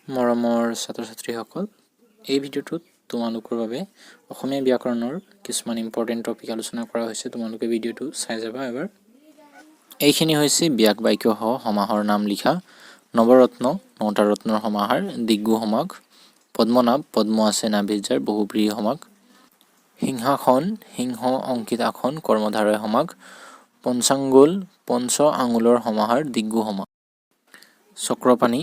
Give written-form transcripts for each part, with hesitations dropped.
মৰমৰ ছাত্ৰ-ছাত্ৰীসকল, এই ভিডিঅ'টোত তোমালোকৰ বাবে অসমীয়া ব্যাকৰণৰ কিছুমান ইম্পৰ্টেণ্ট টপিক আলোচনা কৰা হৈছে। তোমালোকে ভিডিঅ'টো চাই যাবা এবাৰ। এইখিনি হৈছে ব্যাক বাক্য সহ সমাহৰ নাম লিখা। নৱৰত্ন, নটা ৰত্নৰ সমাহাৰ, দিগ্গু সমাস। পদ্মনাভ, পদ্ম আছে নাভিত যাৰ বহুব্ৰীহি সমাস। সিংহাসন, সিংহ অংকিত আসন কৰ্মধাৰয় সমাস। পঞ্চাঙ্গুল, পঞ্চ আঙুলৰ সমাহাৰ দিগ্গু সমাস। চক্ৰপাণি,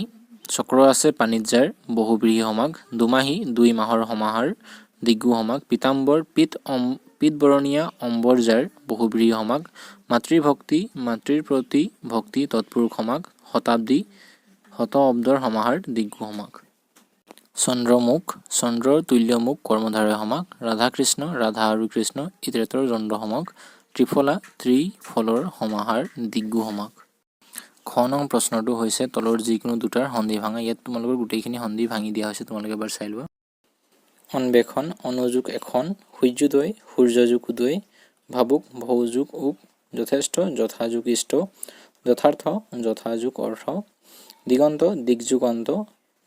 চক্ৰ আছে পানীত যাৰ বহুব্ৰীহি সমাস। দুমাহী, 2 মাহৰ সমাহাৰ দিগ্গু সমাস। পীতাম্বৰ, পীত বৰণীয়া অম্বৰ যাৰ বহুব্ৰীহি সমাস। মাতৃভক্তি, মাতৃৰ প্ৰতি ভক্তি তৎপুৰুষ সমাস। শতাব্দী, শত অব্দৰ সমাহাৰ দিগ্গু সমাস। চন্দ্ৰমুখ, চন্দ্ৰৰ তুল্যমুখ কৰ্মধাৰয় সমাস। ৰাধা-কৃষ্ণ, ৰাধা আৰু কৃষ্ণ ইতৰেতৰ দ্বন্দ্ব সমাস। ত্ৰিফলা, ত্ৰিফলৰ সমাহাৰ দিগ্গু সমাস। খ নং প্ৰশ্নটো হৈছে তলৰ যিকোনো দুটাৰ সন্ধি ভাঙা। ইয়াত তোমালোকৰ গোটেইখিনি সন্ধি ভাঙি দিয়া হৈছে, তোমালোকে এবাৰ চাই লোৱা। অন্বেষণ, অনুযোগ এখন। সূৰ্যোদয়, সূৰ্যযোগ উদয়। ভাবুক, ভৌযোগ উক। যথেষ্ট, যথাযোগ ইষ্ট। যথাৰ্থ, যথাযোগ অৰ্থ। দিগন্ত, দিগযোগ অন্ত।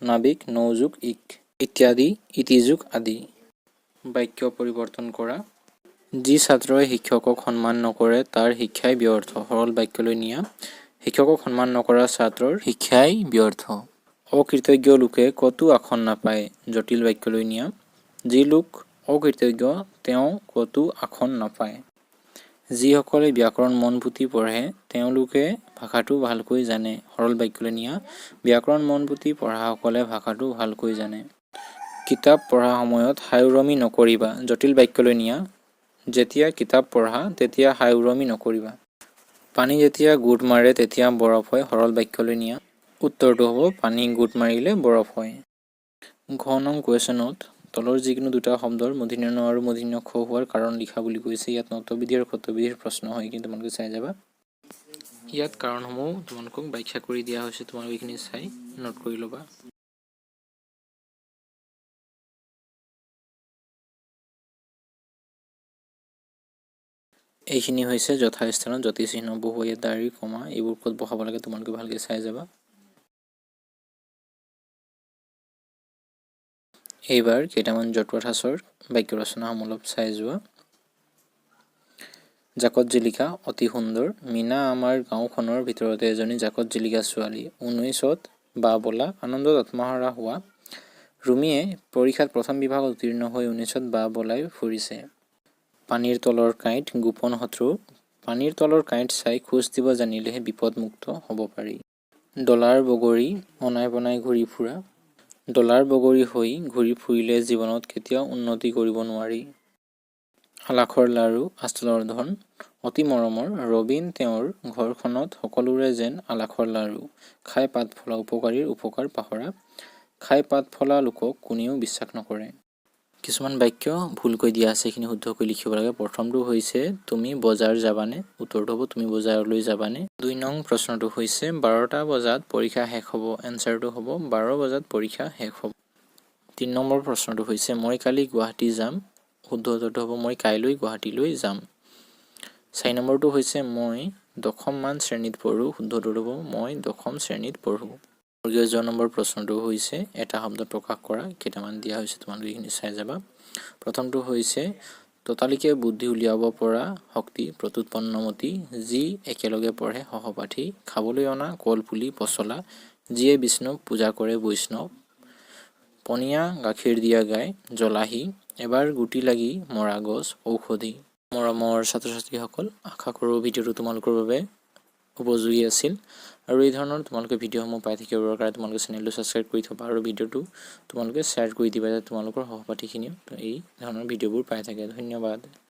নাবিক, নৌযোগ ইক। ইত্যাদি, ইতিযোগ আদি। বাক্য পৰিৱৰ্তন কৰা। যি ছাত্ৰই শিক্ষকক সন্মান নকৰে তাৰ শিক্ষাই ব্যৰ্থ। সৰল বাক্যলৈ নিয়া। শিক্ষকক সন্মান নকৰা ছাত্ৰৰ শিক্ষাই ব্যৰ্থ। অকৃতজ্ঞ লোকে কতো আসন নাপায়। জটিল বাক্যলৈ নিয়া। যি লোক অকৃতজ্ঞ তেওঁ কতো আসন নাপায়। যিসকলে ব্যাকৰণ মন পুতি পঢ়ে তেওঁলোকে ভাষাটো ভালকৈ জানে। সৰল বাক্যলৈ নিয়া। ব্যাকৰণ মন পুতি পঢ়াসকলে ভাষাটো ভালকৈ জানে। কিতাপ পঢ়া সময়ত হাইউৰমি নকৰিবা। জটিল বাক্যলৈ নিয়া। যেতিয়া কিতাপ পঢ়া তেতিয়া হাইউৰমি নকৰিবা। পানী যেতিয়া গোট মাৰে তেতিয়া বৰফ হয়। সৰল বাক্যলৈ নিয়া। উত্তৰটো হ'ব পানী গোট মাৰিলে বৰফ হয়। ঘ নং কুৱেশ্যনত তলৰ যিকোনো দুটা শব্দৰ মূৰ্ধন্য ণ আৰু মূৰ্ধন্য খ হোৱাৰ কাৰণ লিখা বুলি কৈছে। ইয়াত নতবিধি আৰু শতবিধিৰ প্ৰশ্ন হয়, কিন্তু তোমালোকে চাই যাবা। ইয়াত কাৰণসমূহ তোমালোকক ব্যাখ্যা কৰি দিয়া হৈছে, তোমালোকে এইখিনি চাই নোট কৰি ল'বা। এইখিনি হৈছে যথাস্থানত যতিচিহ্ন বহু। ইয়াত দাঢ়ি কমা এইবোৰ ক'ত বহাব লাগে তোমালোকে ভালকৈ চাই যাবা। এইবাৰ কেইটামান জতুৱা ঠাঁচৰ বাক্য ৰচনাসমূহ অলপ চাই যোৱা। জাকত জিলিকা, অতি সুন্দৰ। মীনা আমাৰ গাঁওখনৰ ভিতৰতে এজনী জাকত জিলিকা ছোৱালী। 19ত বা বোলা, আনন্দত আত্মহাৰা হোৱা। ৰুমিয়ে পৰীক্ষাত প্ৰথম বিভাগত উত্তীৰ্ণ হৈ 19ত বা বলাই ফুৰিছে। পানীৰ তলৰ কাঁইট, গোপন শত্ৰু। পানীৰ তলৰ কাঁইট চাই খোজ দিব জানিলেহে বিপদমুক্ত হ'ব পাৰি। ডলাৰ বগৰী, অনাই বনাই ঘূৰি ফুৰা। ডলাৰ বগৰী হৈ ঘূৰি ফুৰিলে জীৱনত কেতিয়াও উন্নতি কৰিব নোৱাৰি। আলাসৰ লাৰু, আচলৰ ধন। অতি মৰমৰ। ৰবীন তেওঁৰ ঘৰখনত সকলোৰে যেন আলাসৰ লাৰু। খাই পাত ফলা, উপকাৰীৰ উপকাৰ পাহৰা। খাই পাত ফলা লোকক কোনেও বিশ্বাস নকৰে। কিছুমান বাক্য ভুলকৈ দিয়া আছে, সেইখিনি শুদ্ধকৈ লিখিব লাগে। প্ৰথমটো হৈছে তুমি বজাৰ যাবানে? উত্তৰটো হ'ব তুমি বজাৰলৈ যাবানে? 2 নং প্ৰশ্নটো হৈছে 12টা বজাত পৰীক্ষা শেষ হ'ব। এনচাৰটো হ'ব 12 বজাত পৰীক্ষা শেষ হ'ব। 3 নম্বৰ প্ৰশ্নটো হৈছে মই কালি গুৱাহাটী যাম। শুদ্ধ উত্তৰটো হ'ব মই কাইলৈ গুৱাহাটীলৈ যাম। 4 নম্বৰটো হৈছে মই 10ম মান শ্ৰেণীত পঢ়োঁ। শুদ্ধ উত্তৰটো হ'ব মই 10ম শ্ৰেণীত পঢ়োঁ। 4 নম্বৰ প্ৰশ্নটো হৈছে এটা শব্দ প্ৰকাশ কৰা। কেইটামান দিয়া হৈছে, তোমালোকে এইখিনি চাই যাবা। প্ৰথমটো হৈছে ততালিকে বুদ্ধি উলিয়াব পৰা শক্তি প্ৰত্যুৎপন্নমতি। যি একেলগে পঢ়ে সহপাঠী। খাবলৈ অনা কলপুলি পচলা। যিয়ে বিষ্ণুক পূজা কৰে বৈষ্ণৱ। পনীয়া গাখীৰ দিয়া গাই। জলাহী। এবাৰ গুটি লাগি মৰা গছ ঔষধি। মৰমৰ ছাত্ৰ-ছাত্ৰীসকল, আশা কৰোঁ ভিডিঅ'টো তোমালোকৰ বাবে উপযোগী আছিল। আৰু এই ধৰণৰ তোমালোকে ভিডিঅ'সমূহ পাই থাকিবৰ কাৰণে তোমালোকে চেনেলটো ছাবস্ক্ৰাইব কৰি থবা আৰু ভিডিঅ'টো তোমালোকে শ্বেয়াৰ কৰি দিবা যাতে তোমালোকৰ সহপাঠীখিনিও এই ধৰণৰ ভিডিঅ'বোৰ পাই থাকে। ধন্যবাদ।